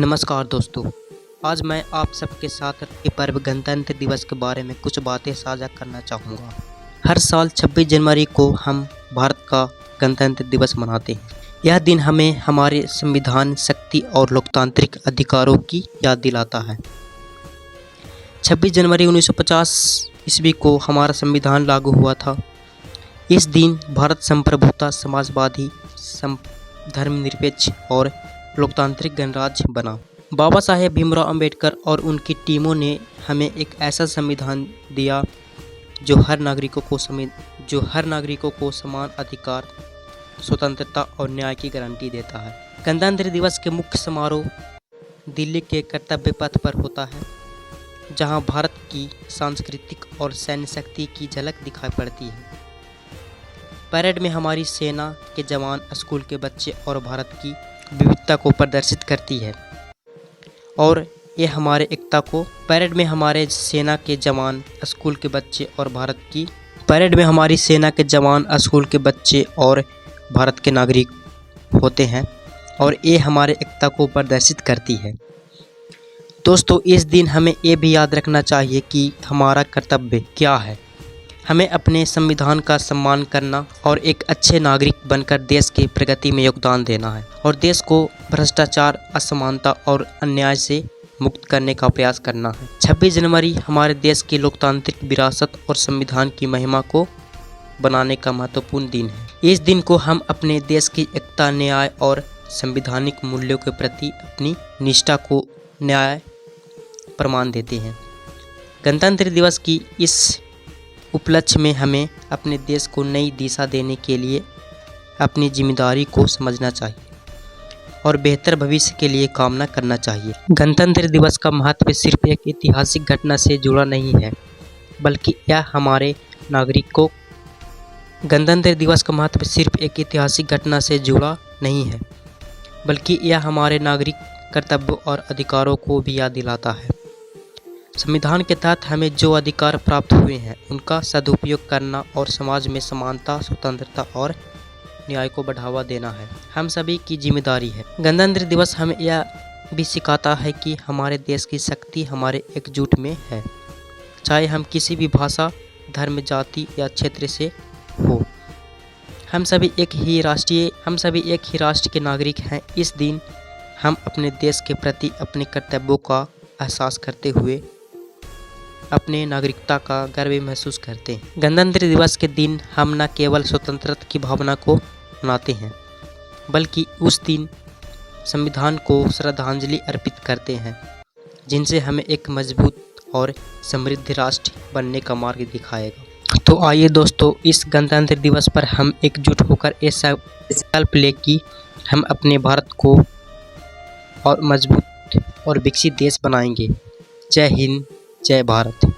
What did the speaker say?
नमस्कार दोस्तों, आज मैं आप सबके साथ के पर्व गणतंत्र दिवस के बारे में कुछ बातें साझा करना चाहूँगा। हर साल 26 जनवरी को हम भारत का गणतंत्र दिवस मनाते हैं। यह दिन हमें हमारे संविधान, शक्ति और लोकतांत्रिक अधिकारों की याद दिलाता है। 26 जनवरी 1950 ईस्वी को हमारा संविधान लागू हुआ था। इस दिन भारत संप्रभुता, समाजवादी, धर्मनिरपेक्ष और लोकतांत्रिक गणराज्य बना। बाबा साहेब भीमराव अंबेडकर और उनकी टीमों ने हमें एक ऐसा संविधान दिया जो हर नागरिकों को समान अधिकार, स्वतंत्रता और न्याय की गारंटी देता है। गणतंत्र दिवस के मुख्य समारोह दिल्ली के कर्तव्य पथ पर होता है, जहां भारत की सांस्कृतिक और सैन्य शक्ति की झलक दिखाई पड़ती है। परेड में हमारी सेना के जवान, स्कूल के बच्चे और भारत की विविधता को प्रदर्शित करती है और ये हमारे एकता को परेड में हमारे सेना के जवान, स्कूल के बच्चे और भारत के नागरिक होते हैं और ये हमारे एकता को प्रदर्शित करती है। दोस्तों, इस दिन हमें ये भी याद रखना चाहिए कि हमारा कर्तव्य क्या है। हमें अपने संविधान का सम्मान करना और एक अच्छे नागरिक बनकर देश की प्रगति में योगदान देना है और देश को भ्रष्टाचार, असमानता और अन्याय से मुक्त करने का प्रयास करना है। 26 जनवरी हमारे देश की लोकतांत्रिक विरासत और संविधान की महिमा को बनाने का महत्वपूर्ण दिन है। इस दिन को हम अपने देश की एकता, न्याय और संवैधानिक मूल्यों के प्रति अपनी निष्ठा को न्याय प्रमाण देते हैं। गणतंत्र दिवस की इस उपलक्ष्य में हमें अपने देश को नई दिशा देने के लिए अपनी जिम्मेदारी को समझना चाहिए और बेहतर भविष्य के लिए कामना करना चाहिए। गणतंत्र दिवस का महत्व सिर्फ एक ऐतिहासिक घटना से जुड़ा नहीं है, बल्कि यह हमारे नागरिकों गणतंत्र दिवस का महत्व सिर्फ एक ऐतिहासिक घटना से जुड़ा नहीं है, बल्कि यह हमारे नागरिक कर्तव्यों और अधिकारों को भी याद दिलाता है। संविधान के तहत हमें जो अधिकार प्राप्त हुए हैं उनका सदुपयोग करना और समाज में समानता, स्वतंत्रता और न्याय को बढ़ावा देना है हम सभी की जिम्मेदारी है। गणतंत्र दिवस हमें यह भी सिखाता है कि हमारे देश की शक्ति हमारे एकजुट में है, चाहे हम किसी भी भाषा, धर्म, जाति या क्षेत्र से हो। हम सभी एक ही राष्ट्र के नागरिक हैं। इस दिन हम अपने देश के प्रति अपने कर्तव्यों का एहसास करते हुए अपने नागरिकता का गर्व महसूस करते हैं। गणतंत्र दिवस के दिन हम न केवल स्वतंत्रता की भावना को मनाते हैं, बल्कि उस दिन संविधान को श्रद्धांजलि अर्पित करते हैं, जिनसे हमें एक मजबूत और समृद्ध राष्ट्र बनने का मार्ग दिखाएगा। तो आइए दोस्तों, इस गणतंत्र दिवस पर हम एकजुट होकर ऐसा संकल्प लें कि हम अपने भारत को और मजबूत और विकसित देश बनाएंगे। जय हिंद, जय भारत।